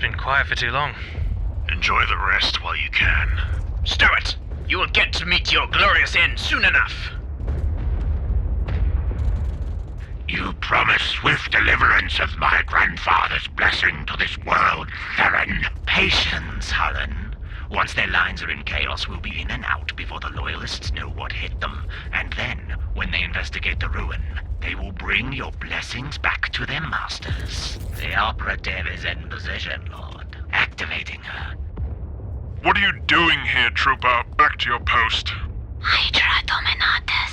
been quiet for too long. Enjoy the rest while you can. Stow it! You will get to meet your glorious end soon enough. You promise swift deliverance of my grandfather's blessing to this world, Theron. Patience, Harlan. Once their lines are in chaos, we'll be in and out before the Loyalists know what hit them. And then, when they investigate the ruin, they will bring your blessings back to their masters. The operative is in position, Lord. Activating her. What are you doing here, Trooper? Back to your post. Hydra Dominatus.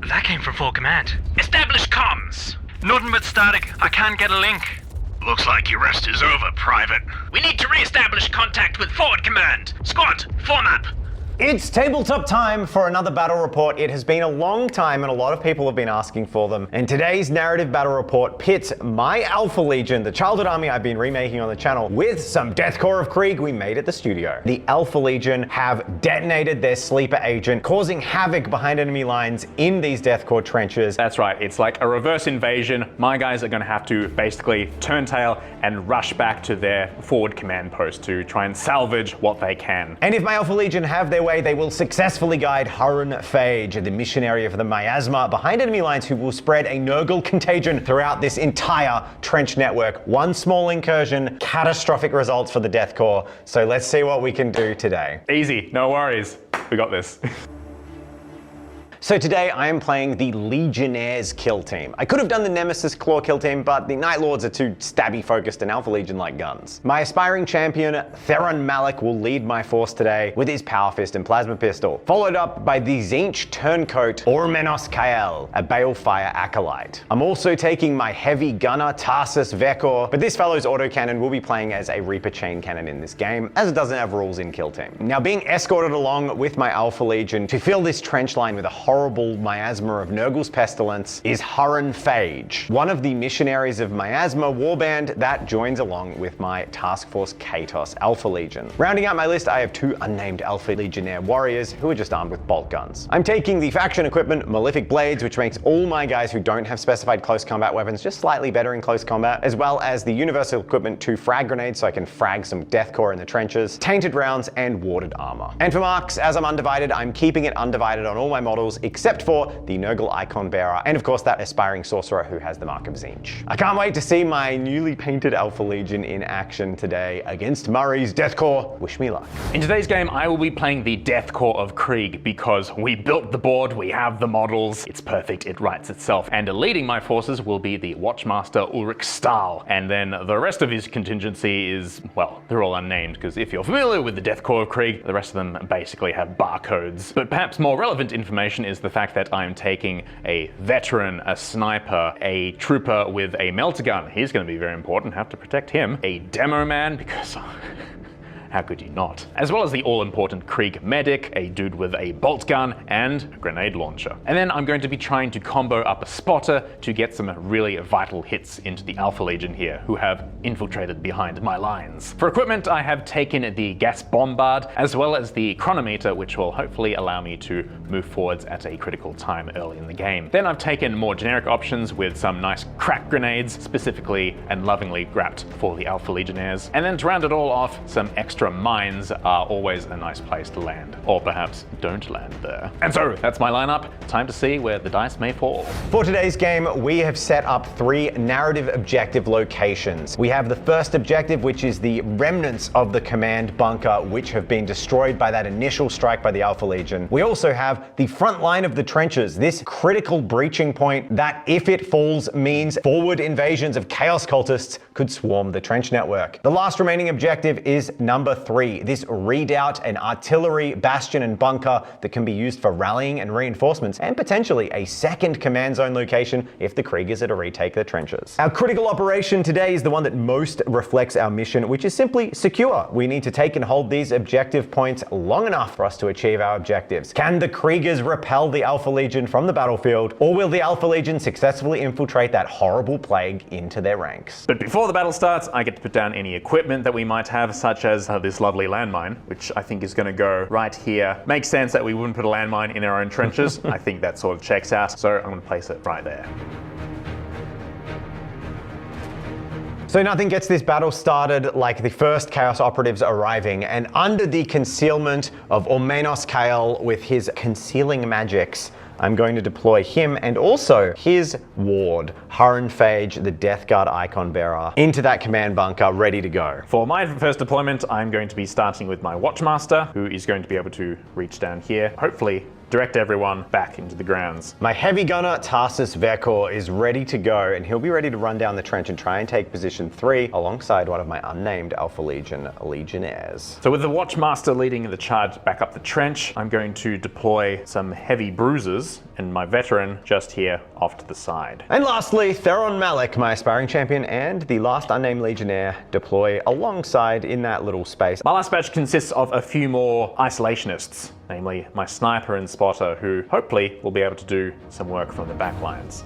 That came from Full Command. Establish comms! Nothing but static. I can't get a link. Looks like your rest is over, Private. We need to re-establish contact with Forward Command. Squad, form up! It's tabletop time for another battle report. It has been a long time and a lot of people have been asking for them. And today's narrative battle report pits my Alpha Legion, the childhood army I've been remaking on the channel, with some Death Corps of Krieg we made at the studio. The Alpha Legion have detonated their sleeper agent, causing havoc behind enemy lines in these Death Corps trenches. That's right, it's like a reverse invasion. My guys are going to have to basically turn tail and rush back to their forward command post to try and salvage what they can. And if my Alpha Legion have their way, they will successfully guide Hurran Phage, the missionary of the miasma, behind enemy lines who will spread a Nurgle contagion throughout this entire trench network. One small incursion, catastrophic results for the Death Corps. So let's see what we can do today. Easy, no worries. We got this. So today I am playing the Legionnaires kill team. I could have done the Nemesis Claw kill team, but the Night Lords are too stabby focused and Alpha Legion like guns. My aspiring champion, Theron Malik, will lead my force today with his Power Fist and Plasma Pistol, followed up by the Tzeentch Turncoat Ormenos Kael, a Balefire Acolyte. I'm also taking my heavy gunner, Tarsus Vekor, but this fellow's autocannon will be playing as a Reaper Chain Cannon in this game, as it doesn't have rules in kill team. Now, being escorted along with my Alpha Legion to fill this trench line with a horrible miasma of Nurgle's pestilence is Hurran Phage, one of the missionaries of miasma warband that joins along with my Task Force Katos Alpha Legion. Rounding out my list, I have two unnamed Alpha Legionnaire warriors who are just armed with bolt guns. I'm taking the faction equipment Malefic Blades, which makes all my guys who don't have specified close combat weapons just slightly better in close combat, as well as the universal equipment 2 frag grenades so I can frag some Death Corps in the trenches, tainted rounds, and warded armor. And for marks, as I'm undivided, I'm keeping it undivided on all my models except for the Nurgle Icon Bearer, and of course that aspiring sorcerer who has the mark of Tzeentch. I can't wait to see my newly painted Alpha Legion in action today against Murray's Death Corps. Wish me luck. In today's game, I will be playing the Death Corps of Krieg because we built the board, we have the models, it's perfect, it writes itself. And leading my forces will be the Watchmaster Ulrich Stahl. And then the rest of his contingency is, well, they're all unnamed, because if you're familiar with the Death Corps of Krieg, the rest of them basically have barcodes. But perhaps more relevant information is the fact that I'm taking a veteran, a sniper, a trooper with a melter gun. He's going to be very important, have to protect him. A demo man, because how could you not? As well as the all-important Krieg medic, a dude with a bolt gun, and a grenade launcher. And then I'm going to be trying to combo up a spotter to get some really vital hits into the Alpha Legion here, who have infiltrated behind my lines. For equipment, I have taken the gas bombard, as well as the chronometer, which will hopefully allow me to move forwards at a critical time early in the game. Then I've taken more generic options with some nice crack grenades, specifically and lovingly wrapped for the Alpha Legionnaires. And then to round it all off, some extra mines are always a nice place to land. Or perhaps don't land there. And so that's my lineup. Time to see where the dice may fall. For today's game, we have set up 3 narrative objective locations. We have the first objective, which is the remnants of the command bunker, which have been destroyed by that initial strike by the Alpha Legion. We also have the front line of the trenches, this critical breaching point that, if it falls, means forward invasions of Chaos Cultists could swarm the trench network. The last remaining objective is number 3, this redoubt, an artillery bastion and bunker that can be used for rallying and reinforcements, and potentially a second command zone location if the Kriegers are to retake the trenches. Our critical operation today is the one that most reflects our mission, which is simply secure. We need to take and hold these objective points long enough for us to achieve our objectives. Can the Kriegers repel the Alpha Legion from the battlefield, or will the Alpha Legion successfully infiltrate that horrible plague into their ranks? But before the battle starts, I get to put down any equipment that we might have, such as this lovely landmine, which I think is going to go right here. Makes sense that we wouldn't put a landmine in our own trenches. I think that sort of checks out, so I'm going to place it right there. So nothing gets this battle started like the first Chaos operatives arriving, and under the concealment of Ormenos Kael with his concealing magics, I'm going to deploy him and also his ward, Hurren Phage, the Death Guard icon bearer, into that command bunker, ready to go. For my first deployment, I'm going to be starting with my Watchmaster, who is going to be able to reach down here, hopefully direct everyone back into the grounds. My heavy gunner, Tarsus Verkor, is ready to go, and he'll be ready to run down the trench and try and take position 3 alongside one of my unnamed Alpha Legion Legionnaires. So with the Watchmaster leading the charge back up the trench, I'm going to deploy some heavy bruisers and my veteran just here off to the side. And lastly, Theron Malik, my aspiring champion, and the last unnamed Legionnaire deploy alongside in that little space. My last batch consists of a few more isolationists, namely my sniper and spotter, who hopefully will be able to do some work from the back lines.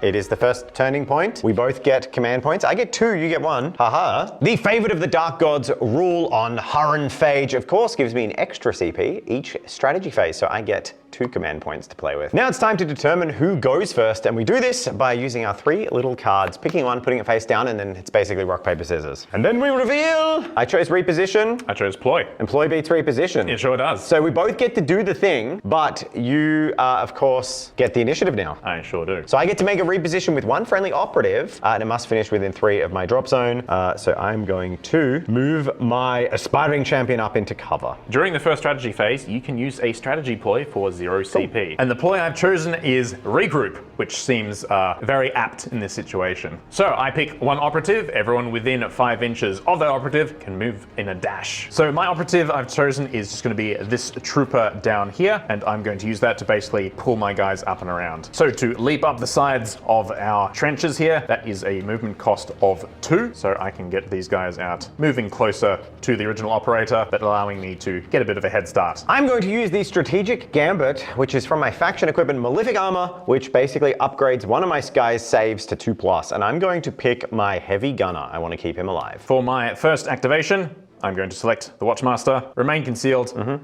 It is the first turning point. We both get command points. I get 2, you get 1. Haha. The favorite of the Dark Gods rule on Hurren Phage, of course, gives me an extra CP each strategy phase, so I get 2 command points to play with. Now it's time to determine who goes first, and we do this by using our 3 little cards, picking one, putting it face down, and then it's basically rock, paper, scissors. And then we reveal! I chose reposition. I chose ploy. And ploy beats reposition. It sure does. So we both get to do the thing, but you, of course, get the initiative now. I sure do. So I get to make a reposition with 1 friendly operative, and it must finish within 3 of my drop zone. So I'm going to move my aspiring champion up into cover. During the first strategy phase, you can use a strategy ploy for 0 CP. And the ploy I've chosen is regroup, which seems very apt in this situation. So I pick 1 operative. Everyone within 5 inches of that operative can move in a dash. So my operative I've chosen is just going to be this trooper down here, and I'm going to use that to basically pull my guys up and around. So to leap up the sides of our trenches here, that is a movement cost of 2, so I can get these guys out moving closer to the original operator, but allowing me to get a bit of a head start. I'm going to use the Strategic Gambit, which is from my faction equipment Malefic Armor, which basically upgrades one of my guys' saves to 2+, and I'm going to pick my Heavy Gunner. I want to keep him alive. For my first activation, I'm going to select the Watchmaster, remain concealed,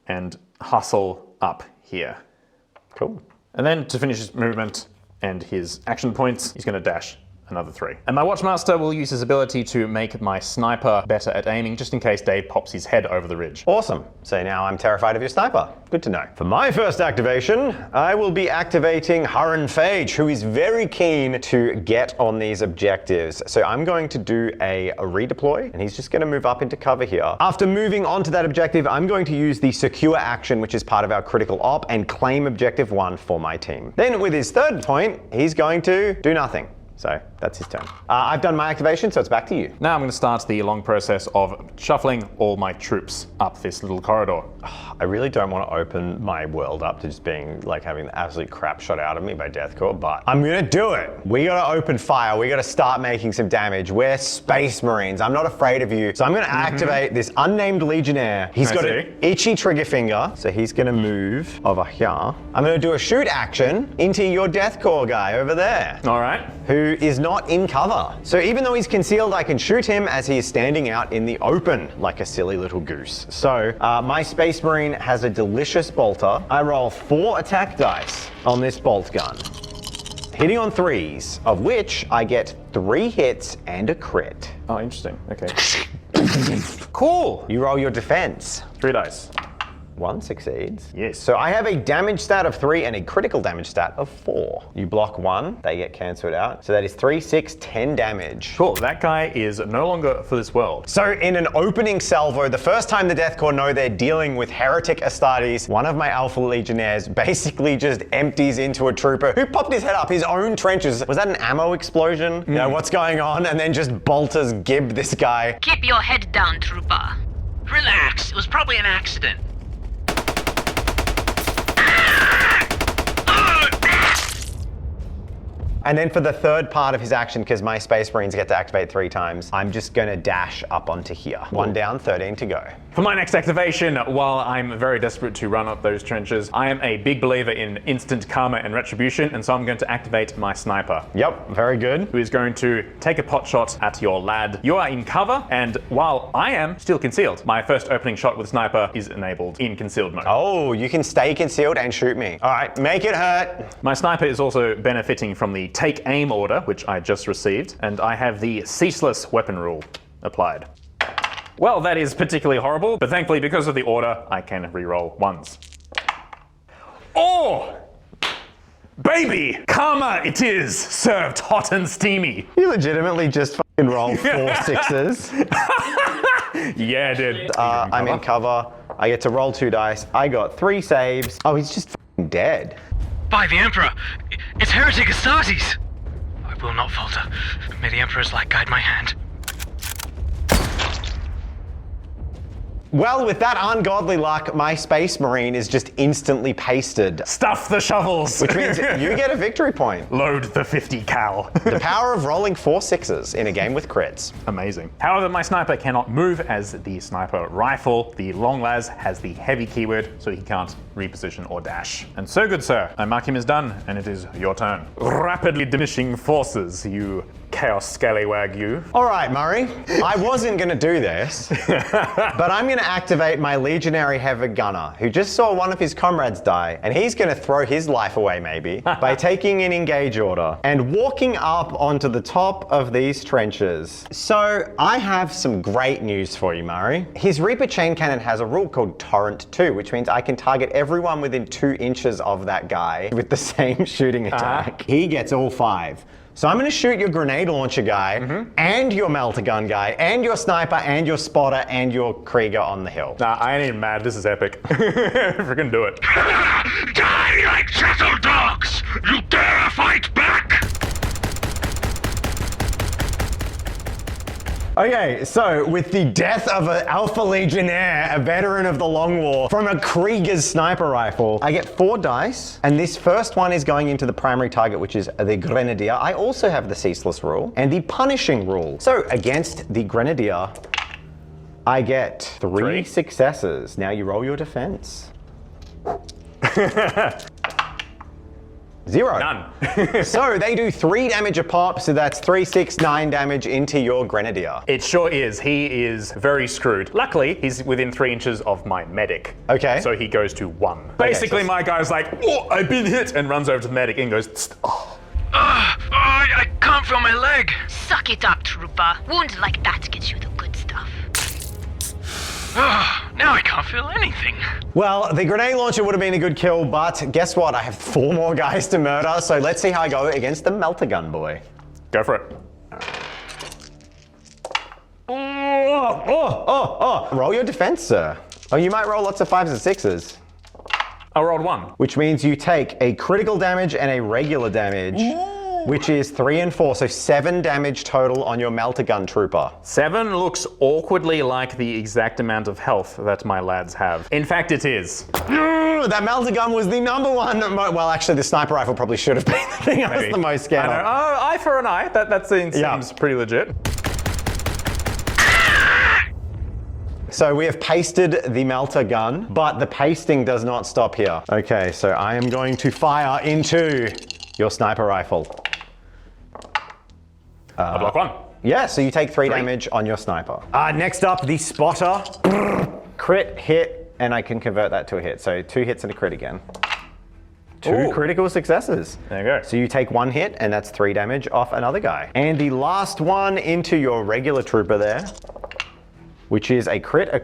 and hustle up here. Cool. And then to finish his movement and his action points, he's going to dash another 3. And my Watchmaster will use his ability to make my sniper better at aiming, just in case Dave pops his head over the ridge. Awesome. So now I'm terrified of your sniper. Good to know. For my first activation, I will be activating Hurren Phage, who is very keen to get on these objectives. So I'm going to do a redeploy, and he's just going to move up into cover here. After moving on to that objective, I'm going to use the secure action, which is part of our critical op, and claim objective 1 for my team. Then with his third point, he's going to do nothing. So that's his turn. I've done my activation, so it's back to you. Now I'm going to start the long process of shuffling all my troops up this little corridor. I really don't want to open my world up to just being like having the absolute crap shot out of me by Death Korps, but I'm going to do it. We got to open fire. We got to start making some damage. We're Space Marines. I'm not afraid of you. So I'm going to activate this unnamed Legionnaire. He's got an itchy trigger finger, so he's going to move over here. I'm going to do a shoot action into your Death Korps guy over there. All right. Who is not in cover. So even though he's concealed, I can shoot him as he is standing out in the open like a silly little goose. So my Space Marine has a delicious bolter. I roll 4 attack dice on this bolt gun, hitting on 3s, of which I get 3 hits and a crit. Oh, interesting. Okay. Cool. You roll your defense. 3 dice. 1 succeeds. Yes. So I have a damage stat of 3 and a critical damage stat of 4. You block 1, they get cancelled out. So that is 3, 6, 10 damage. Cool. That guy is no longer for this world. So in an opening salvo, the first time the Death Korps know they're dealing with Heretic Astartes, one of my Alpha Legionnaires basically just empties into a trooper who popped his head up his own trenches. Was that an ammo explosion? You know, what's going on? And then just bolters gibbed this guy. Keep your head down, trooper. Relax, it was probably an accident. And then for the third part of his action, because my Space Marines get to activate 3 times, I'm just gonna dash up onto here. 1 down, 13 to go. For my next activation, while I'm very desperate to run up those trenches, I am a big believer in instant karma and retribution, and so I'm going to activate my sniper. Yep, very good. Who is going to take a pot shot at your lad. You are in cover, and while I am still concealed, my first opening shot with sniper is enabled in concealed mode. Oh, you can stay concealed and shoot me. All right, make it hurt. My sniper is also benefiting from the take aim order, which I just received, and I have the ceaseless weapon rule applied. Well, that is particularly horrible, but thankfully because of the order, I can reroll ones. Oh! Baby! Karma it is, served hot and steamy. You legitimately just fucking roll 4 6s. Yeah, dude. I'm in cover. I get to roll 2 dice. I got 3 saves. Oh, he's just fucking dead. By the Emperor! It's heretic Astartes! I will not falter. May the Emperor's light guide my hand. Well, with that ungodly luck, my Space Marine is just instantly pasted. Stuff the shovels! Which means you get a victory point. Load the 50 cal. The power of rolling 4 6s in a game with crits. Amazing. However, my sniper cannot move as the sniper rifle. The long las has the heavy keyword, so he can't reposition or dash. And so, good sir, I mark him as done, and it is your turn. Rapidly diminishing forces, you chaos scallywag you. All right, Murray. I wasn't gonna do this, but I'm gonna activate my Legionary Heavy Gunner, who just saw one of his comrades die, and he's gonna throw his life away maybe, by taking an engage order and walking up onto the top of these trenches. So I have some great news for you, Murray. His Reaper Chain Cannon has a rule called Torrent 2, which means I can target everyone within 2 inches of that guy with the same shooting attack. He gets all 5. So I'm gonna shoot your grenade launcher guy, and your melter gun guy, and your sniper, and your spotter, and your Krieger on the hill. Nah, I ain't even mad. This is epic. Freaking do it. Die like chattel dogs! You dare fight back? Okay, so with the death of an Alpha Legionnaire, a veteran of the Long War, from a Krieger's sniper rifle, I get 4 dice, and this first one is going into the primary target, which is the Grenadier. I also have the Ceaseless rule and the Punishing rule. So against the Grenadier, I get 3 successes. Now you roll your defense. 0. None. So they do 3 damage a pop, so that's 3, 6, 9 damage into your Grenadier. It sure is. He is very screwed. Luckily, he's within 3 inches of my medic. Okay. So he goes to 1. Basically, my guy's like, oh, I've been hit, and runs over to the medic and goes, tsk, oh. I can't feel my leg. Suck it up, trooper. Wounds like that gets you the good stuff. Now I can't feel anything. Well, the grenade launcher would have been a good kill, but guess what? I have 4 more guys to murder, so let's see how I go against the melter gun boy. Go for it. Roll your defense, sir. Oh, you might roll lots of 5s and 6s. I rolled 1. Which means you take a critical damage and a regular damage, which is 3 and 4, so 7 damage total on your melter gun trooper. 7 looks awkwardly like the exact amount of health that my lads have. In fact, it is. That melter gun was the #1. Well, actually, the sniper rifle probably should have been the thing I was the most scared of. Eye for an eye. That seems pretty legit. So we have pasted the melter gun, but the pasting does not stop here. Okay, so I am going to fire into your sniper rifle. I block 1. Yeah, so you take 3 damage on your sniper. Next up, the spotter. Crit, hit, and I can convert that to a hit. So 2 hits and a crit again. 2 critical successes. There you go. So you take 1 hit, and that's 3 damage off another guy. And the last one into your regular trooper there, which is a crit, a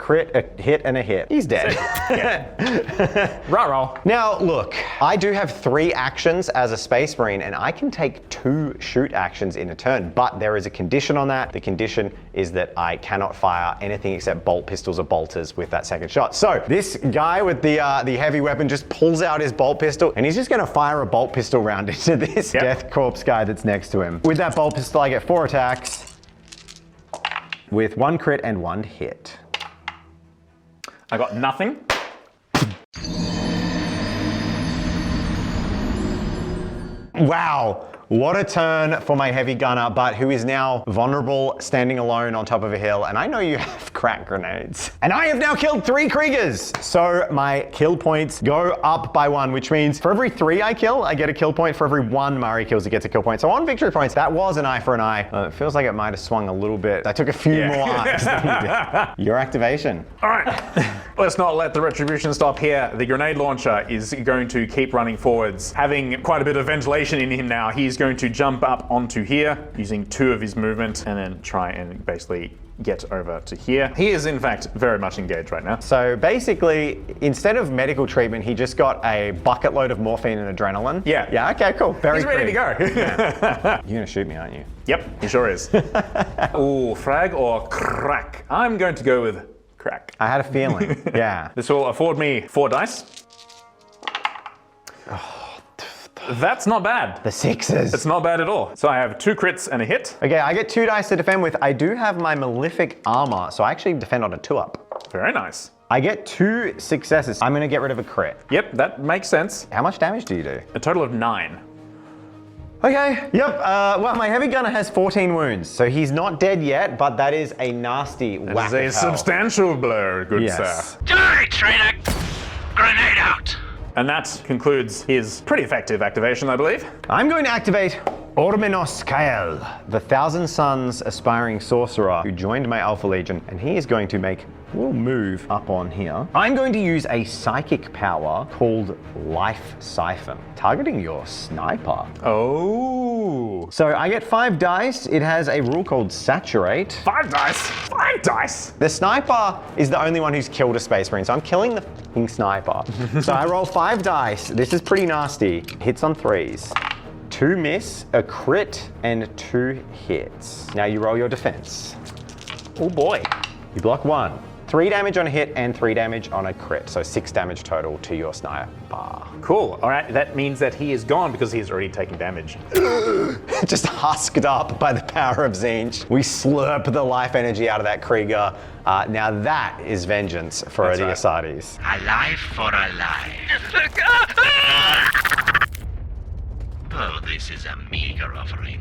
hit, and a hit. He's dead. Ruh-roh. Now, look, I do have 3 actions as a Space Marine, and I can take 2 shoot actions in a turn, but there is a condition on that. The condition is that I cannot fire anything except bolt pistols or bolters with that second shot. So this guy with the heavy weapon just pulls out his bolt pistol, and he's just gonna fire a bolt pistol round into this Death Corps guy that's next to him. With that bolt pistol, I get 4 attacks, with 1 crit and 1 hit. I got nothing. Wow. What a turn for my heavy gunner, but who is now vulnerable, standing alone on top of a hill. And I know you have crack grenades. And I have now killed 3 Kriegers. So my kill points go up by 1, which means for every 3 I kill, I get a kill point. For every 1 Mari kills, he gets a kill point. So on victory points, that was an eye for an eye. It feels like it might have swung a little bit. I took a few more eyes than you did. Your activation. All right, let's not let the retribution stop here. The grenade launcher is going to keep running forwards. Having quite a bit of ventilation in him now, he's going to jump up onto here using 2 of his movement and then try and basically get over to here. He is in fact very much engaged right now. So basically, instead of medical treatment, he just got a bucket load of morphine and adrenaline. Yeah. Yeah, okay, cool. Very He's ready to go. You're gonna shoot me, aren't you? Yep, he sure is. Ooh, frag or crack? I'm going to go with crack. I had a feeling, yeah. This will afford me 4 dice. That's not bad. The 6s. It's not bad at all. So I have 2 crits and a hit. Okay, I get 2 dice to defend with. I do have my malefic armor, so I actually defend on a 2-up. Very nice. I get 2 successes. I'm gonna get rid of a crit. Yep, that makes sense. How much damage do you do? A total of 9. Okay, yep, well, my heavy gunner has 14 wounds, so he's not dead yet, but that is a nasty whack That is a of hell. substantial blow, good Yes. sir. Die, traitor! Grenade out! And that concludes his pretty effective activation, I believe. I'm going to activate Ormenos Kael, the Thousand Suns aspiring sorcerer who joined my Alpha Legion, and he is going to make a little move up on here. I'm going to use a psychic power called Life Siphon, targeting your sniper. Oh. So I get 5 dice. It has a rule called Saturate. 5 dice? 5 dice? The sniper is the only one who's killed a Space Marine, so I'm killing the fucking sniper. So I roll 5 dice. This is pretty nasty. Hits on 3s. 2 miss, a crit, and 2 hits. Now you roll your defense. Oh boy. You block 1. 3 damage on a hit and 3 damage on a crit. So 6 damage total to your sniper. Cool. All right, that means that he is gone because he's already taken damage. Just husked up by the power of Zinch. We slurp the life energy out of that Krieger. Now that is vengeance for That's right. Odiosates. A life for a life. Oh, this is a meager offering.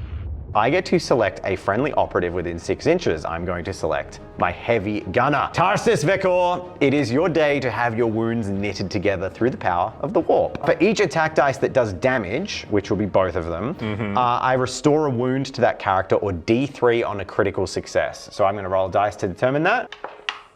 I get to select a friendly operative within 6 inches. I'm going to select my heavy gunner. Tarsis Vekor, it is your day to have your wounds knitted together through the power of the warp. For each attack dice that does damage, which will be both of them, I restore a wound to that character or D3 on a critical success. So I'm going to roll a dice to determine that,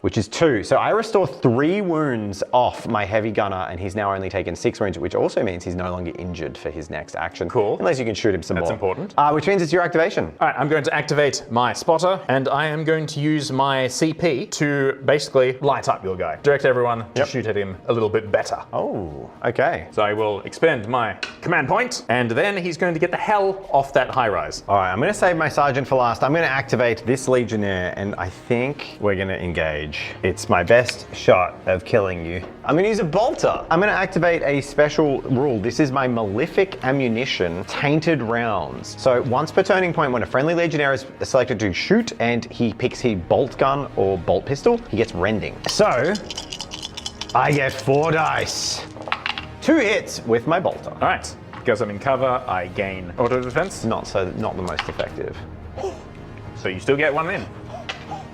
which is 2. So I restore 3 wounds off my heavy gunner, and he's now only taken 6 wounds, which also means he's no longer injured for his next action. Cool. Unless you can shoot him some more. That's important. Which means it's your activation. All right, I'm going to activate my spotter, and I am going to use my CP to basically light up your guy. Direct everyone to shoot at him a little bit better. Oh, okay. So I will expend my command point, and then he's going to get the hell off that high rise. All right, I'm going to save my sergeant for last. I'm going to activate this legionnaire, and I think we're going to engage. It's my best shot of killing you. I'm going to use a bolter. I'm going to activate a special rule. This is my malefic ammunition tainted rounds. So once per turning point, when a friendly legionnaire is selected to shoot and he picks his bolt gun or bolt pistol, he gets rending. So I get 4 dice. 2 hits with my bolter. All right, because I'm in cover, I gain auto defense. Not the most effective. So you still get 1 in.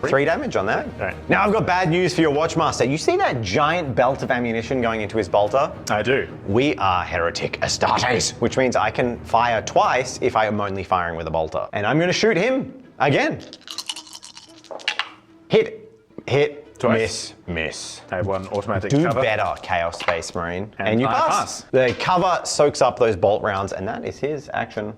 3 damage on that. All right. Now I've got bad news for your Watchmaster. You see that giant belt of ammunition going into his bolter? I do. We are heretic Astartes, which means I can fire twice if I am only firing with a bolter. And I'm going to shoot him again. Hit, Twice. miss. I have 1 automatic Do cover. better, Chaos Space Marine. And you I pass. The cover soaks up those bolt rounds, and that is his actioned.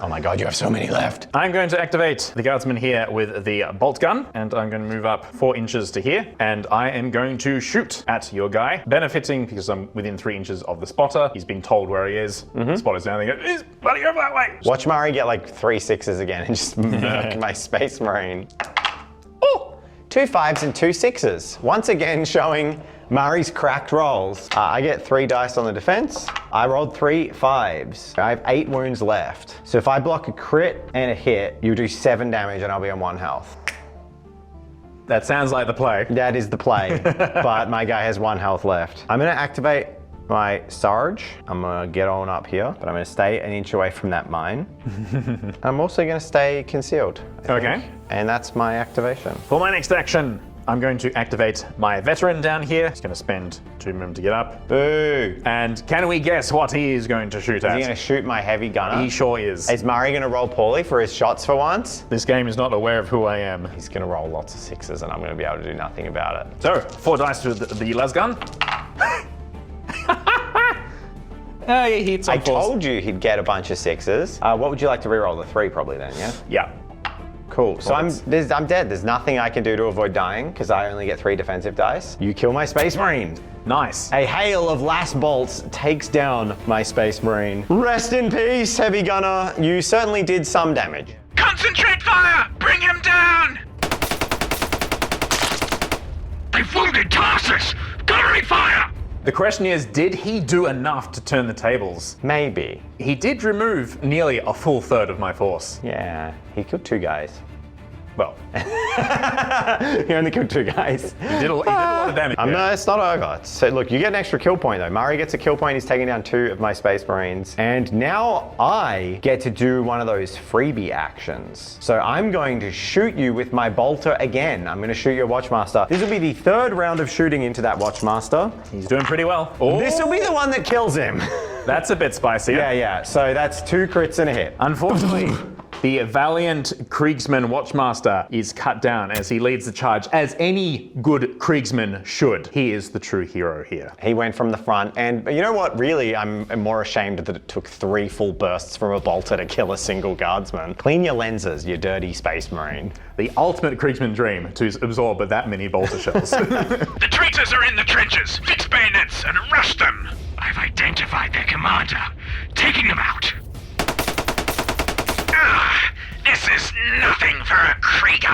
Oh my god, you have so many left. I'm going to activate the guardsman here with the bolt gun, and I'm going to move up 4 inches to here, and I am going to shoot at your guy, benefiting because I'm within 3 inches of the spotter. He's been told where he is. The spotter's down there. He's bloody over that way. Watch Murray get like 3 6s again and just murk my Space Marine. Oh, 2 5s and 2 6s. Once again showing Murray's cracked rolls. I get 3 dice on the defense. I rolled 3 5s. I have 8 wounds left. So if I block a crit and a hit, you do 7 damage and I'll be on 1 health. That sounds like the play. That is the play, but my guy has 1 health left. I'm gonna activate my Sarge. I'm gonna get on up here, but I'm gonna stay an inch away from that mine. I'm also gonna stay concealed. I think. Okay. And that's my activation. For my next action, I'm going to activate my veteran down here. He's going to spend 2 minutes to get up. Boo! And can we guess what he is going to shoot Is at? he gonna shoot my heavy gunner? He sure is. Is Murray gonna roll poorly for his shots for once? This game is not aware of who I am. He's gonna roll lots of 6s and I'm gonna be able to do nothing about it. So, 4 dice to the las gun. He hits on I 4s. told you he'd get a bunch of 6s. What would you like to reroll? The 3 probably then, yeah? Yeah. Cool. So I'm Bullets. dead. There's nothing I can do to avoid dying because I only get 3 defensive dice. You kill my Space Marine. Nice. A hail of last bolts takes down my Space Marine. Rest in peace, heavy gunner. You certainly did some damage. Concentrate fire! Bring him down! They've wounded Tarsus! Covering fire! The question is, did he do enough to turn the tables? Maybe. He did remove nearly a full third of my force. Yeah, he killed 2 guys. Well, He only killed 2 guys. he did a lot of damage. No, it's not over. So look, you get an extra kill point though. Murray gets a kill point. He's taking down 2 of my Space Marines. And now I get to do one of those freebie actions. So I'm going to shoot you with my bolter again. I'm going to shoot your Watchmaster. This will be the 3rd round of shooting into that Watchmaster. He's doing pretty well. Oh, This will be the one that kills him. that's a bit spicy. Yeah. So that's 2 crits and a hit. Unfortunately, the valiant Kriegsman Watchmaster is cut down as he leads the charge, as any good Kriegsman should. He is the true hero here. He went from the front, and you know what? Really, I'm more ashamed that it took 3 full bursts from a bolter to kill a single guardsman. Clean your lenses, you dirty Space Marine. The ultimate Kriegsman dream to absorb that many bolter shells. The traitors are in the trenches! Fix bayonets and rush them! I've identified their commander. Taking them out. This is nothing for a Krieger!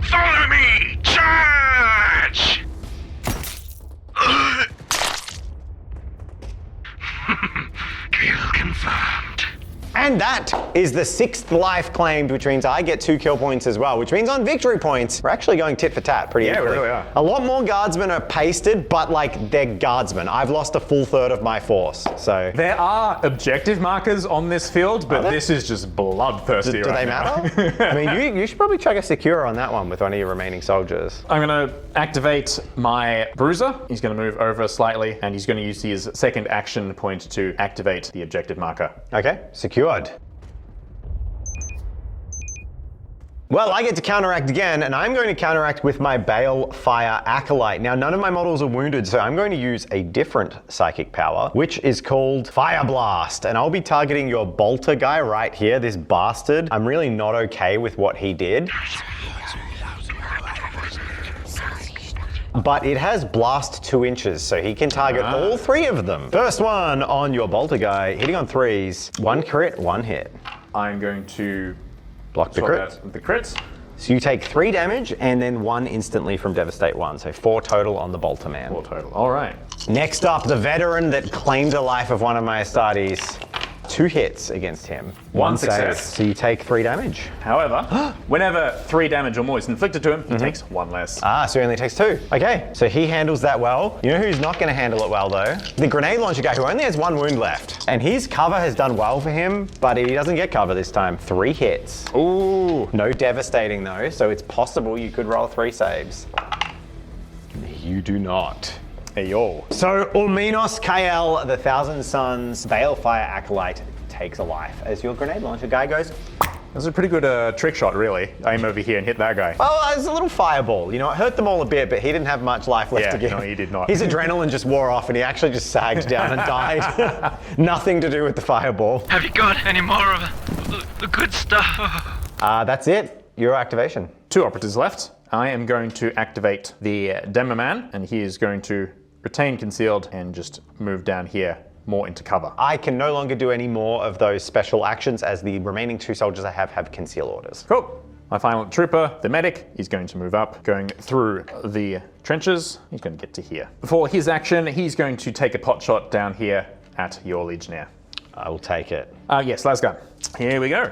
Follow me! Charge! Kill confirmed. And that is the 6th life claimed, which means I get 2 kill points as well, which means on victory points, we're actually going tit for tat pretty equally. we really are. A lot more guardsmen are pasted, but like they're guardsmen. I've lost a full 1/3 of my force, so. There are objective markers on this field, but this is just bloodthirsty Do right they now. matter? I mean, you should probably chuck a secure on that one with one of your remaining soldiers. I'm going to activate my Bruiser. He's going to move over slightly, and he's going to use his 2nd action point to activate the objective marker. Okay, secured. Well, I get to counteract again, and I'm going to counteract with my Balefire Acolyte. Now, none of my models are wounded, so I'm going to use a different psychic power, which is called Fire Blast, and I'll be targeting your bolter guy right here, this bastard. I'm really not okay with what he did. But it has blast 2 inches, so he can target all 3 of them. First one on your bolter guy, hitting on 3s. 1 crit, 1 hit. I'm going to Block the sort crit. out the crits. So you take 3 damage and then 1 instantly from Devastate 1. So 4 total on the bolter man. 4 total. All right. Next up, the veteran that claimed the life of one of my Astartes. 2 hits against him. 1 save. success. So you take 3 damage. However, whenever 3 damage or more is inflicted to him, he takes 1 less. So he only takes 2. Okay, so he handles that well. You know who's not going to handle it well though? The grenade launcher guy who only has 1 wound left. And his cover has done well for him, but he doesn't get cover this time. 3 hits. Ooh. No devastating though, so it's possible you could roll 3 saves. You do not. Hey, yo. So Ulminos KL, the Thousand Suns Balefire Acolyte, takes a life as your grenade launcher guy goes. That's a pretty good trick shot, really. Aim over here and hit that guy. Oh, it's a little fireball. You know, it hurt them all a bit, but he didn't have much life left to give. No, he did not. His adrenaline just wore off and he actually just sagged down and died. Nothing to do with the fireball. Have you got any more of the good stuff? That's it. Your activation. 2 operatives left. I am going to activate the Demo Man, and he is going to retain concealed and just move down here more into cover. I can no longer do any more of those special actions as the remaining 2 soldiers I have conceal orders. Cool. My final trooper, the medic, is going to move up, going through the trenches. He's going to get to here. For his action, he's going to take a pot shot down here at your Legionnaire. I will take it. Yes, las gun. Here we go.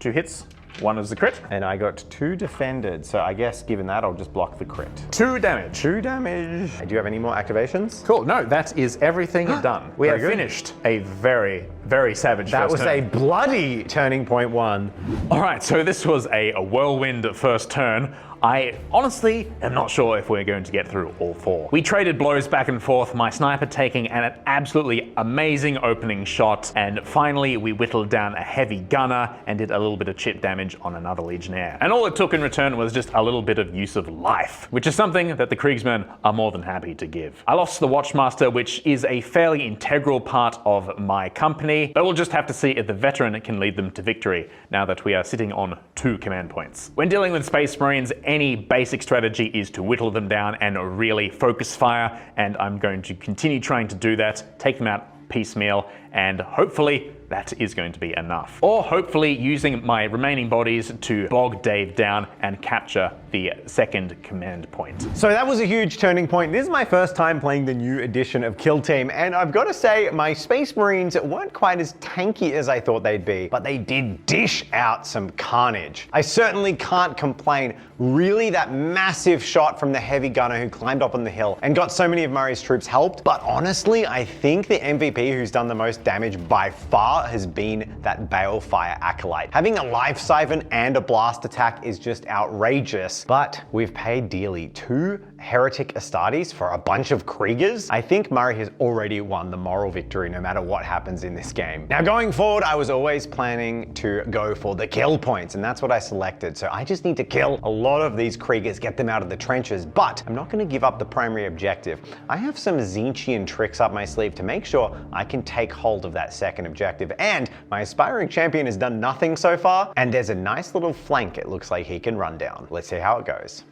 2 hits. 1 is the crit. And I got 2 defended, so I guess given that, I'll just block the crit. 2 damage. 2 damage. Do you have any more activations? Cool. No, that is everything done. We have finished a very, very savage That first was turn. a bloody turning point 1. All right, so this was a whirlwind first turn. I honestly am not sure if we're going to get through all 4. We traded blows back and forth, my sniper taking an absolutely amazing opening shot, and finally we whittled down a heavy gunner and did a little bit of chip damage on another Legionnaire. And all it took in return was just a little bit of use of life, which is something that the Kriegsmen are more than happy to give. I lost the Watchmaster, which is a fairly integral part of my company, but we'll just have to see if the veteran can lead them to victory, now that we are sitting on 2 command points. When dealing with Space Marines, any basic strategy is to whittle them down and really focus fire, and I'm going to continue trying to do that, take them out piecemeal, and hopefully that is going to be enough. Or hopefully using my remaining bodies to bog Dave down and capture the second command point. So that was a huge turning point. This is my first time playing the new edition of Kill Team, and I've got to say my Space Marines weren't quite as tanky as I thought they'd be, but they did dish out some carnage. I certainly can't complain. Really, that massive shot from the heavy gunner who climbed up on the hill and got so many of Murray's troops helped, but honestly, I think the MVP who's done the most damage by far has been that Balefire Acolyte. Having a life siphon and a blast attack is just outrageous, but we've paid dearly. 2 Heretic Astartes for a bunch of Kriegers. I think Murray has already won the moral victory no matter what happens in this game. Now going forward, I was always planning to go for the kill points, and that's what I selected. So I just need to kill a lot of these Kriegers, get them out of the trenches, but I'm not going to give up the primary objective. I have some Tzeentchian tricks up my sleeve to make sure I can take hold of that second objective, and my aspiring champion has done nothing so far, and there's a nice little flank it looks like he can run down. Let's see how it goes.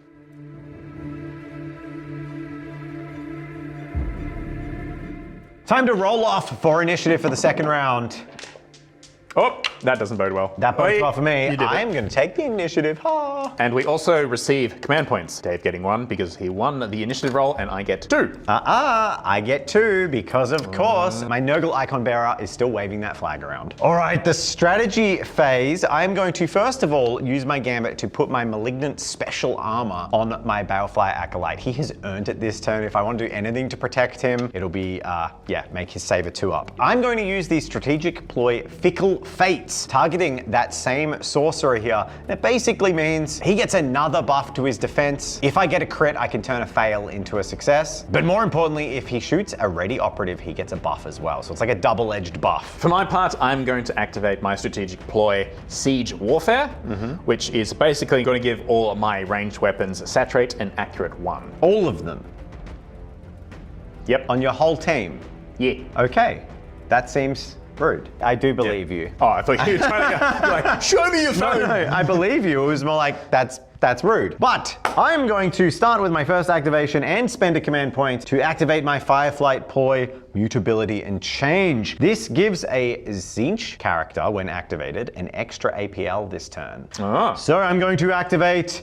Time to roll off for initiative for the second round. Oh, that doesn't bode well. That bodes well for me. You did it. I'm going to take the initiative. Ha! And we also receive command points. Dave getting 1 because he won the initiative roll, and I get 2. I get 2 because, of course, my Nurgle icon bearer is still waving that flag around. All right, the strategy phase. I'm going to first of all use my gambit to put my malignant special armor on my Balefire Acolyte. He has earned it this turn. If I want to do anything to protect him, it'll be, make his save a 2-up. I'm going to use the strategic ploy Fickle Fates, targeting that same sorcerer here. That basically means he gets another buff to his defense. If I get a crit, I can turn a fail into a success. But more importantly, if he shoots a ready operative, he gets a buff as well. So it's like a double-edged buff. For my part, I'm going to activate my strategic ploy Siege Warfare, which is basically going to give all my ranged weapons Saturate and Accurate 1. All of them? Yep. On your whole team? Yeah. Okay, that seems rude. I do believe you. Oh, I thought you were trying to go, you're like, show me your phone. No, I believe you. It was more like, that's rude. But I'm going to start with my first activation and spend a command point to activate my Fireflight ploy, Mutability and Change. This gives a Tzeentch character, when activated, an extra APL this turn. So I'm going to activate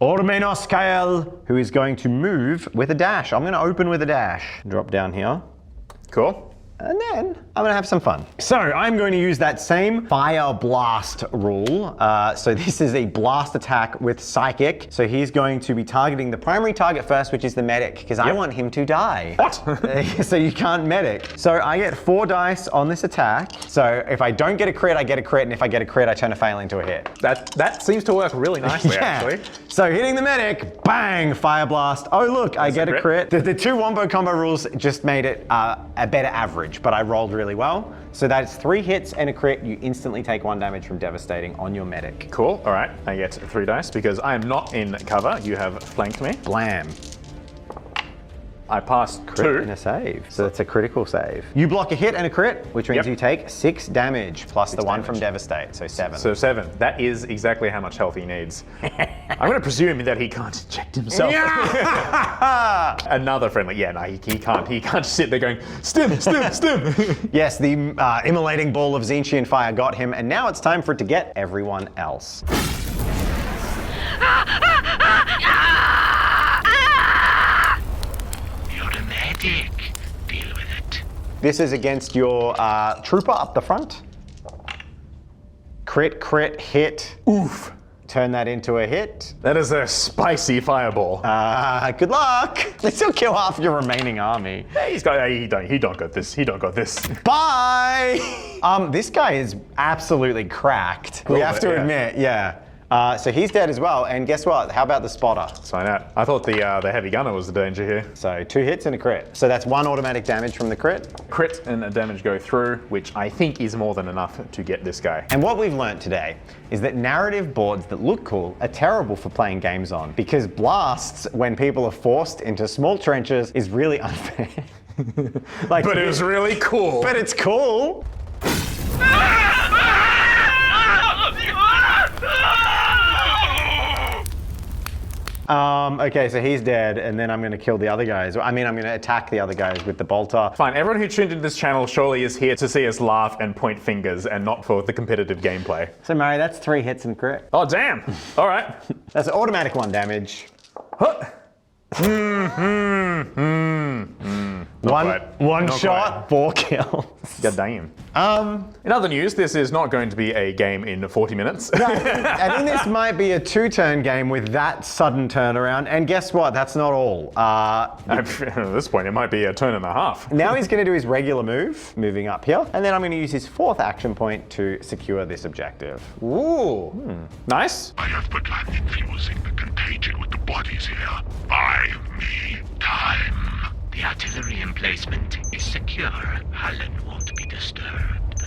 Ormenos Kael, who is going to move with a dash. I'm going to open with a dash. Drop down here. Cool. And then I'm gonna have some fun. So I'm going to use that same Fire Blast rule. So this is a blast attack with Psychic. So he's going to be targeting the primary target first, which is the medic, because I want him to die. What? So you can't medic. So I get 4 dice on this attack. So if I don't get a crit, I get a crit, and if I get a crit, I turn a fail into a hit. That seems to work really nicely, actually. So hitting the medic, bang, Fire Blast. Oh look, I get a crit. The 2 wombo combo rules just made it a better average, but I rolled really well. So that's 3 hits and a crit. You instantly take 1 damage from devastating on your medic. Cool. All right. I get 3 dice because I am not in cover. You have flanked me. Blam. I passed Crit 2. and a save. So that's a critical save. You block a hit and a crit, which means you take 6 damage plus the 1 from devastate, so 7. So 7. That is exactly how much health he needs. I'm going to presume that he can't inject himself. Yeah! Another friendly. Yeah, no, he can't. He can't sit there going, stim, stim, stim. Yes, the immolating ball of Tzeentchian fire got him, and now it's time for it to get everyone else. You're a medic. Deal with it. This is against your trooper up the front. crit, hit. Oof. Turn that into a hit. That is a spicy fireball. Good luck. They still kill half your remaining army. He don't got this. He don't got this. Bye! This guy is absolutely cracked. We have to admit, yeah. So he's dead as well, and guess what? How about the spotter? Sign out. I thought the heavy gunner was the danger here. So 2 hits and a crit. So that's 1 automatic damage from the crit. Crit and a damage go through, which I think is more than enough to get this guy. And what we've learned today is that narrative boards that look cool are terrible for playing games on, because blasts, when people are forced into small trenches, is really unfair. But it was really cool. But it's cool. Okay, so he's dead, and then I'm going to kill the other guys. I mean, I'm going to attack the other guys with the bolter. Fine, everyone who tuned into this channel surely is here to see us laugh and point fingers and not for the competitive gameplay. So, Murray, that's 3 hits and crit. Oh, damn. All right. That's an automatic 1 damage. One shot, 4 kills. God damn. In other news, this is not going to be a game in 40 minutes. No, I think this might be a 2-turn game with that sudden turnaround. And guess what? That's not all. At this point, it might be a turn and a half. Now he's going to do his regular move, moving up here. And then I'm going to use his 4th action point to secure this objective. Ooh. Nice. I have begun infusing the contagion with the bodies here. Buy me time. The artillery emplacement is secure. Harlan won't be disturbed.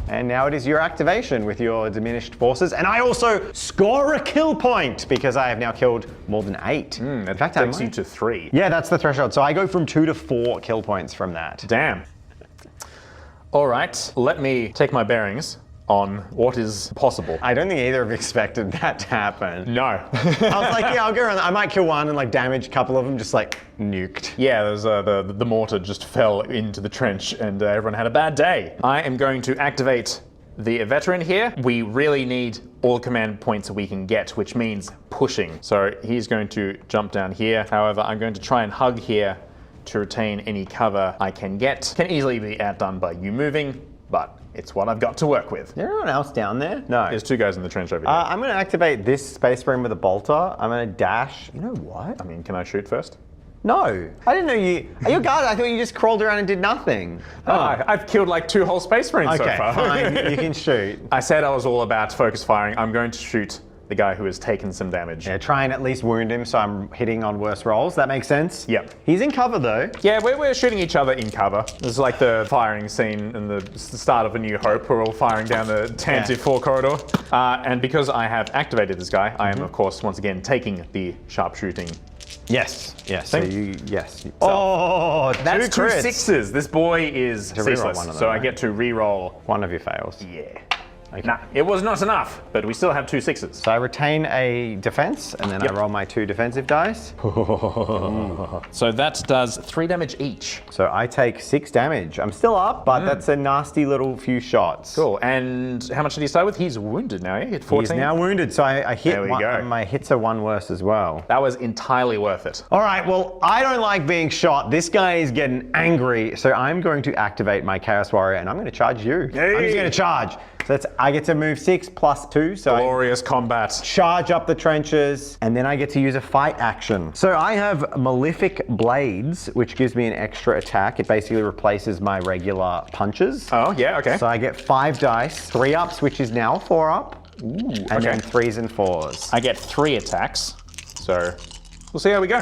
And now it is your activation with your diminished forces. And I also score a kill point because I have now killed more than 8. In fact, that takes you to 3. Yeah, that's the threshold. So I go from 2 to 4 kill points from that. Damn. All right, let me take my bearings on what is possible. I don't think either of you expected that to happen. No. I was like, yeah, I'll go around. I might kill one and like damage a couple of them, just like nuked. Yeah, there's the mortar just fell into the trench and everyone had a bad day. I am going to activate the veteran here. We really need all command points we can get, which means pushing. So he's going to jump down here. However, I'm going to try and hug here to retain any cover I can get. Can easily be outdone by you moving, but it's what I've got to work with. Is there anyone else down there? No. There's 2 guys in the trench over here. I'm going to activate this space marine with a bolter. I'm going to dash. You know what? I mean, can I shoot first? No. I didn't know you. Are you a guard? I thought you just crawled around and did nothing. I've killed like 2 whole space marines so Okay, far. fine. You can shoot. I said I was all about focus firing. I'm going to shoot the guy who has taken some damage. Yeah, try and at least wound him so I'm hitting on worse rolls. That makes sense? Yep. He's in cover though. Yeah, we're shooting each other in cover. This is like the firing scene in the start of A New Hope. We're all firing down the Tantive 4 corridor. And because I have activated this guy, I am of course once again taking the sharpshooting. Yes. Yes. So you, yes. Oh, that's 2 crits. 6s. This boy is reroll ceaseless. one of them, So I right? get to re-roll. One of your fails. Yeah. Okay. Nah, it was not enough, but we still have 2 6s. So I retain a defense, and then I roll my 2 defensive dice. So that does 3 damage each. So I take 6 damage. I'm still up, but that's a nasty little few shots. Cool. And how much did he start with? He's wounded now. He hit 14. He's now wounded, so I hit There we one. go. My hits are 1 worse as well. That was entirely worth it. All right, well, I don't like being shot. This guy is getting angry, so I'm going to activate my Chaos Warrior, and I'm going to charge you. Hey. I'm just going to charge. So I get to move 6 plus 2, so Glorious combat. I charge up the trenches, and then I get to use a fight action. So I have Malefic Blades, which gives me an extra attack. It basically replaces my regular punches. Oh, yeah, okay. So I get 5 dice, 3 ups, which is now 4 up, and then 3s and 4s. I get 3 attacks. So we'll see how we go.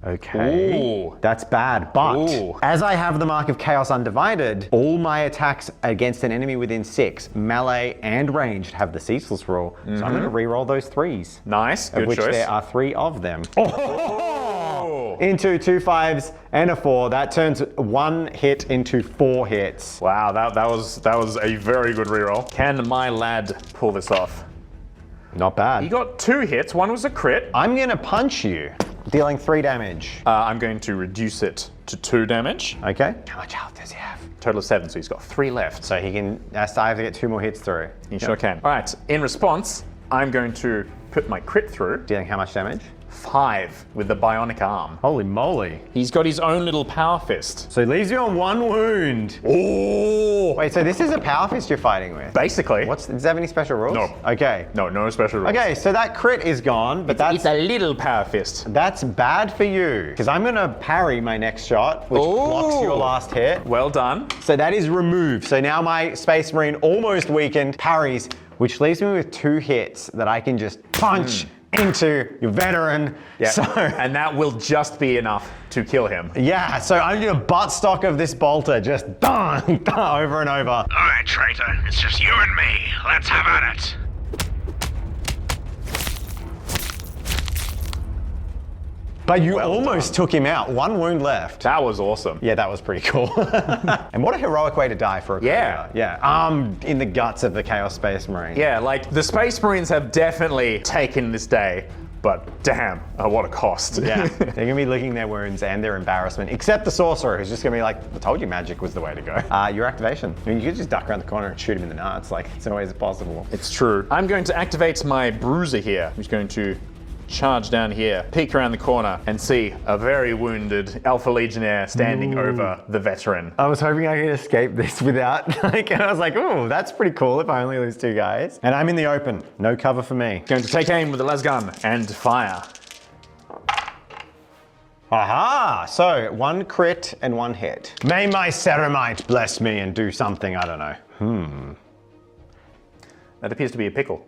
Okay, Ooh. that's bad, but Ooh. as I have the Mark of Chaos Undivided, all my attacks against an enemy within 6, melee and ranged, have the ceaseless rule. So I'm going to re-roll those 3s. Nice, Of good which choice. there are 3 of them. Oh. Into 2 5s and a 4. That turns 1 hit into 4 hits. Wow, that was a very good reroll. Can my lad pull this off? Not bad. He got 2 hits. 1 was a crit. I'm going to punch you, dealing 3 damage. I'm going to reduce it to 2 damage. Okay. How much health does he have? Total of 7, so he's got 3 left. So he can. I have to get 2 more hits through. He sure can. All right, in response, I'm going to put my crit through. Dealing how much damage? 5 with the bionic arm. Holy moly. He's got his own little power fist. So he leaves you on 1 wound. Oh! Wait, so this is a power fist you're fighting with? Basically. Does it have any special rules? No. Okay. No special rules. Okay, so that crit is gone, but It's a little power fist. that's bad for you. Because I'm gonna parry my next shot, which blocks your last hit. Well done. So that is removed. So now my Space Marine almost weakened parries, which leaves me with 2 hits that I can just punch into your veteran. Yeah. So, and that will just be enough to kill him. yeah, so I'm gonna buttstock of this bolter, just dun, dun, over and over. All right, traitor. It's just you and me. Let's have at it. But you almost took him out. 1 wound left. That was awesome. Yeah, that was pretty cool. And what a heroic way to die for a Yeah. career. Yeah. In the guts of the Chaos Space Marine. Yeah, like the Space Marines have definitely taken this day, but damn, what a cost. Yeah. They're gonna be licking their wounds and their embarrassment, except the sorcerer, who's just gonna be like, I told you magic was the way to go. Your activation. I mean, you could just duck around the corner and shoot him in the nuts. Like, it's always possible. It's true. I'm going to activate my bruiser here. I'm just going to charge down here, peek around the corner, and see a very wounded Alpha Legionnaire standing over the veteran. I was hoping I could escape this without, and I was like, oh, that's pretty cool if I only lose 2 guys. And I'm in the open. No cover for me. Going to take aim with the lasgun and fire. Aha! So, 1 crit and 1 hit. May my Ceramite bless me and do something, I don't know. That appears to be a pickle.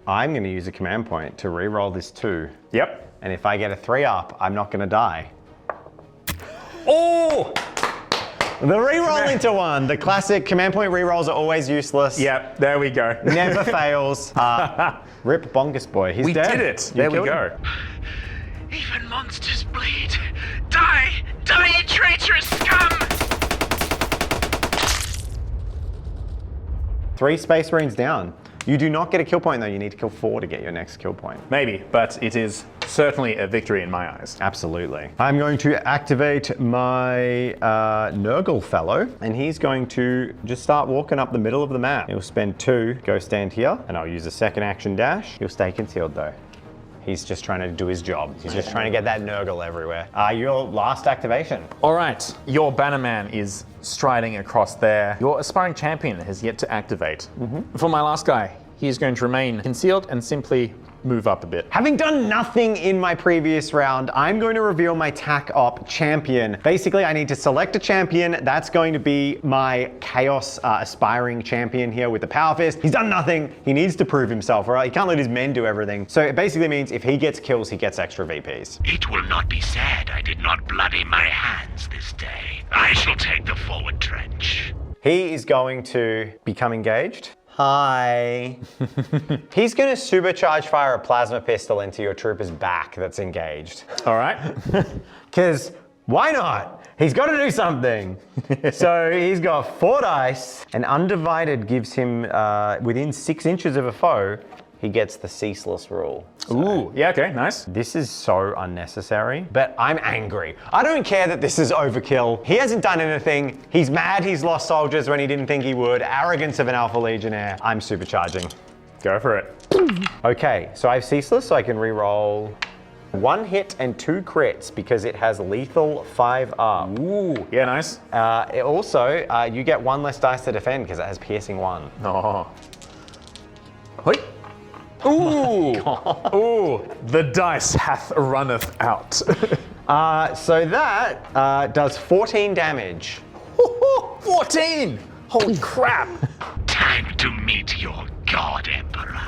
I'm gonna use a command point to re-roll this 2. Yep. And if I get a 3 up, I'm not gonna die. Oh! The re-roll into 1. The classic command point re-rolls are always useless. Yep, there we go. Never fails. Rip Bongus Boy. He's We dead. did it. You There we killed go. him. Even monsters bleed. Die! Die, you traitorous scum! 3 Space Marines down. You do not get a kill point though. You need to kill 4 to get your next kill point. Maybe, but it is certainly a victory in my eyes. Absolutely. I'm going to activate my Nurgle fellow, and he's going to just start walking up the middle of the map. He'll spend 2, go stand here, and I'll use a second action dash. He'll stay concealed though. He's just trying to do his job. He's just trying to get that Nurgle everywhere. Your last activation. All right, your Bannerman is striding across there. Your aspiring champion has yet to activate. For my last guy, he is going to remain concealed and simply move up a bit. Having done nothing in my previous round, I'm going to reveal my TAC Op champion. Basically, I need to select a champion. That's going to be my Chaos aspiring champion here with the Power Fist. He's done nothing. He needs to prove himself, all right? He can't let his men do everything. So it basically means if he gets kills, he gets extra VPs. It will not be said I did not bloody my hands this day. I shall take the forward trench. He is going to become engaged. Hi. He's going to supercharge fire a plasma pistol into your trooper's back that's engaged. All right. Because why not? He's got to do something. So he's got 4 dice, and undivided gives him within 6 inches of a foe. He gets the ceaseless rule. So Ooh, yeah, okay, nice. this is so unnecessary, but I'm angry. I don't care that this is overkill. He hasn't done anything. He's mad he's lost soldiers when he didn't think he would. Arrogance of an Alpha Legionnaire. I'm supercharging. Go for it. Okay, so I have ceaseless, so I can re-roll 1 hit and 2 crits because it has lethal 5 up. Ooh, yeah, nice. Also, you get 1 less dice to defend because it has piercing 1. Oh. Hoi. Ooh! Ooh! The dice hath runneth out. So that does 14 damage. 14! Holy crap! Time to meet your god, Emperor.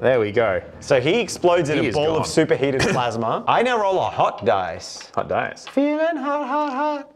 There we go. So he explodes in He a is ball gone. of superheated plasma. I now roll a hot dice. Hot dice. Feeling hot, hot, hot.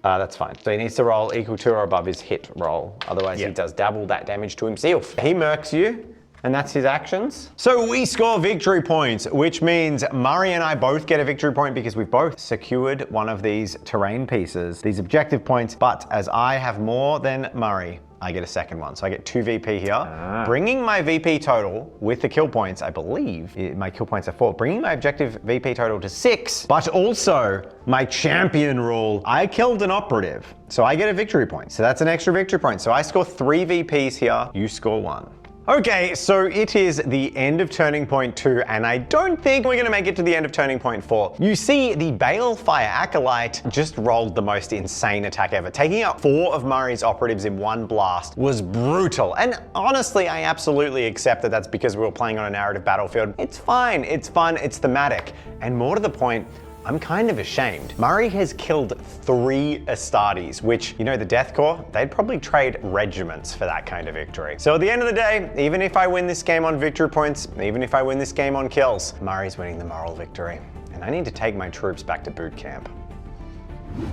That's fine. So he needs to roll equal to or above his hit roll. Otherwise he does double that damage to himself. He murks you, and that's his actions. So we score victory points, which means Murray and I both get a victory point because we've both secured one of these terrain pieces, these objective points. But as I have more than Murray, I get a second one. So I get 2 VP here, bringing my VP total with the kill points, I believe my kill points are 4, bringing my objective VP total to 6, but also my champion rule. I killed an operative, so I get a victory point. So that's an extra victory point. So I score 3 VPs here, you score 1. Okay, so it is the end of Turning Point 2, and I don't think we're gonna make it to the end of Turning Point 4. You see, the Balefire Acolyte just rolled the most insane attack ever. Taking out 4 of Murray's operatives in one blast was brutal. And honestly, I absolutely accept that that's because we were playing on a narrative battlefield. It's fine, it's fun, it's thematic. And more to the point, I'm kind of ashamed. Murray has killed 3 Astartes, which, you know, the Death Corps, they'd probably trade regiments for that kind of victory. So at the end of the day, even if I win this game on victory points, even if I win this game on kills, Murray's winning the moral victory. And I need to take my troops back to boot camp.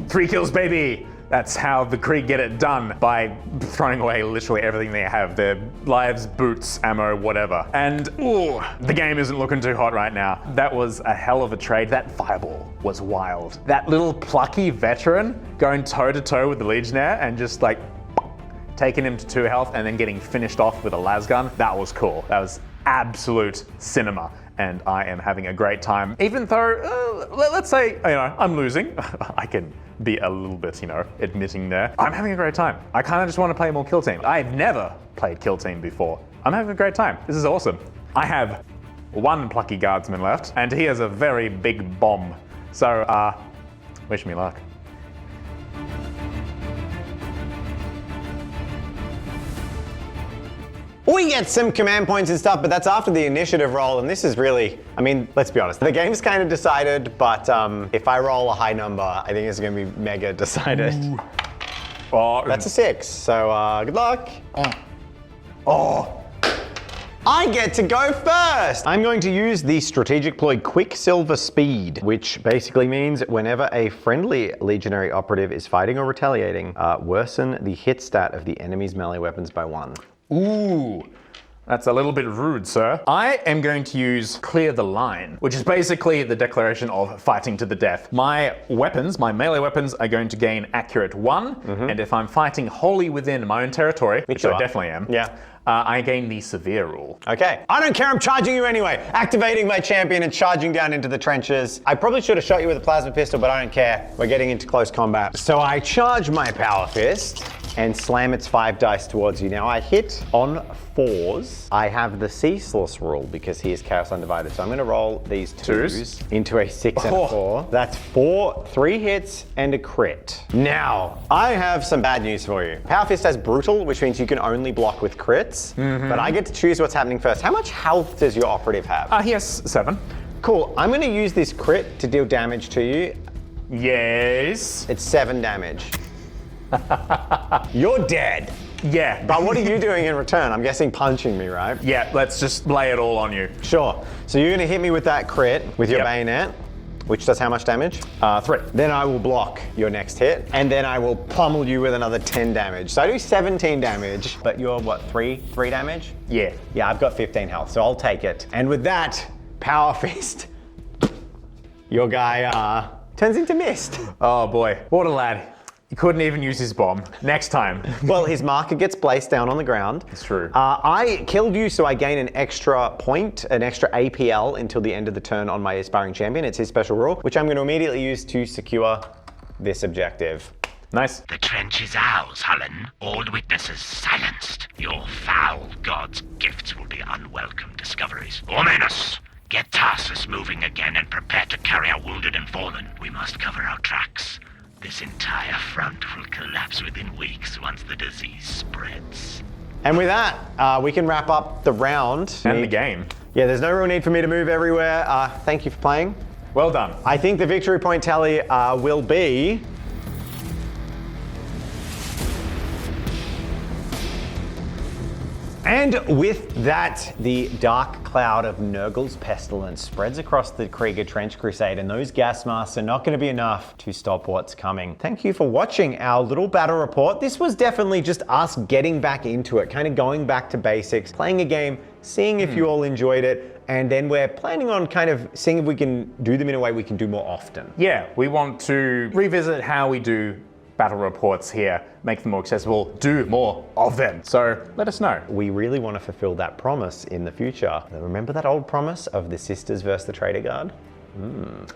3 kills, baby! That's how the Krieg get it done, by throwing away literally everything they have. Their lives, boots, ammo, whatever. And ooh, the game isn't looking too hot right now. That was a hell of a trade. That fireball was wild. That little plucky veteran going toe to toe with the Legionnaire and just like taking him to 2 health and then getting finished off with a las gun. That was cool. That was absolute cinema. And I am having a great time. Even though, let's say, you know, I'm losing. I can be a little bit, you know, admitting there. I'm having a great time. I kind of just want to play more Kill Team. I've never played Kill Team before. I'm having a great time. This is awesome. I have 1 plucky guardsman left, and he has a very big bomb. So, wish me luck. We get some command points and stuff, but that's after the initiative roll, and this is really, I mean, let's be honest, the game's kind of decided, but if I roll a high number, I think it's gonna be mega decided. Oh, That's a 6, so good luck. Oh. I get to go first! I'm going to use the strategic ploy Quicksilver Speed, which basically means whenever a friendly legionary operative is fighting or retaliating, worsen the hit stat of the enemy's melee weapons by 1. Ooh, that's a little bit rude, sir. I am going to use Clear the Line, which is basically the declaration of fighting to the death. My weapons, my melee weapons, are going to gain accurate 1, and if I'm fighting wholly within my own territory, which I definitely am, I gain the severe rule. Okay. I don't care, I'm charging you anyway. Activating my champion and charging down into the trenches. I probably should have shot you with a plasma pistol, but I don't care. We're getting into close combat. So I charge my power fist and slam its 5 dice towards you. Now I hit on 4s. I have the ceaseless rule because he is Chaos Undivided. So I'm gonna roll these 2s into a 6 and a 4. That's 3 hits and a crit. Now, I have some bad news for you. Power Fist has brutal, which means you can only block with crits, but I get to choose what's happening first. How much health does your operative have? He has 7. Cool, I'm gonna use this crit to deal damage to you. Yes. It's 7 damage. You're dead. Yeah. But what are you doing in return? I'm guessing punching me, right? Yeah, let's just lay it all on you. Sure. So you're gonna hit me with that crit with your bayonet, which does how much damage? 3. Then I will block your next hit, and then I will pummel you with another 10 damage. So I do 17 damage, but you're what, 3 damage? Yeah. Yeah, I've got 15 health, so I'll take it. And with that, Power Fist, your guy turns into mist. Oh boy, what a lad. He couldn't even use his bomb. Next time. Well, his marker gets placed down on the ground. It's true. I killed you, so I gain an extra point, an extra APL until the end of the turn on my aspiring champion. It's his special rule, which I'm going to immediately use to secure this objective. Nice. The trench is ours, Hullen. All witnesses silenced. Your foul god's gifts will be unwelcome discoveries. Omenus, get Tarsus moving again and prepare to carry our wounded and fallen. We must cover our tracks. This entire front will collapse within weeks once the disease spreads. And with that, we can wrap up the round. And the game. Yeah, there's no real need for me to move everywhere. Thank you for playing. Well done. I think the victory point tally will be... And with that, the dark cloud of Nurgle's pestilence spreads across the Krieger Trench Crusade, and those gas masks are not going to be enough to stop what's coming. Thank you for watching our little battle report. This was definitely just us getting back into it, kind of going back to basics, playing a game, seeing if you all enjoyed it, and then we're planning on kind of seeing if we can do them in a way we can do more often. Yeah, we want to revisit how we do battle reports here, make them more accessible, do more of them. So let us know. We really want to fulfill that promise in the future. Remember that old promise of the sisters versus the Traitor Guard?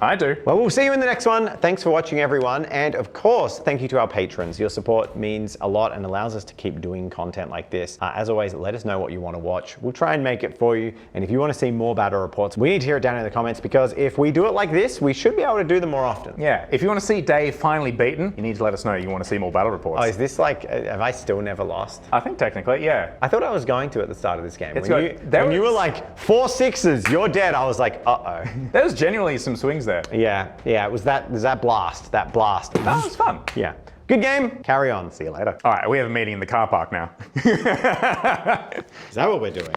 I do. Well, we'll see you in the next one. Thanks for watching, everyone. And of course, thank you to our patrons. Your support means a lot and allows us to keep doing content like this. As always, let us know what you want to watch. We'll try and make it for you. And if you want to see more battle reports, we need to hear it down in the comments, because if we do it like this, we should be able to do them more often. Yeah, if you want to see Dave finally beaten, you need to let us know you want to see more battle reports. Oh, is this like, have I still never lost? I think technically, yeah. I thought I was going to at the start of this game. It's When you were like 4 6s, you're dead, I was like, uh-oh. There was genuinely some swings there. Yeah, it was that blast. That was fun. Yeah. Good game. Carry on. See you later. All right, we have a meeting in the car park now. Is that what we're doing?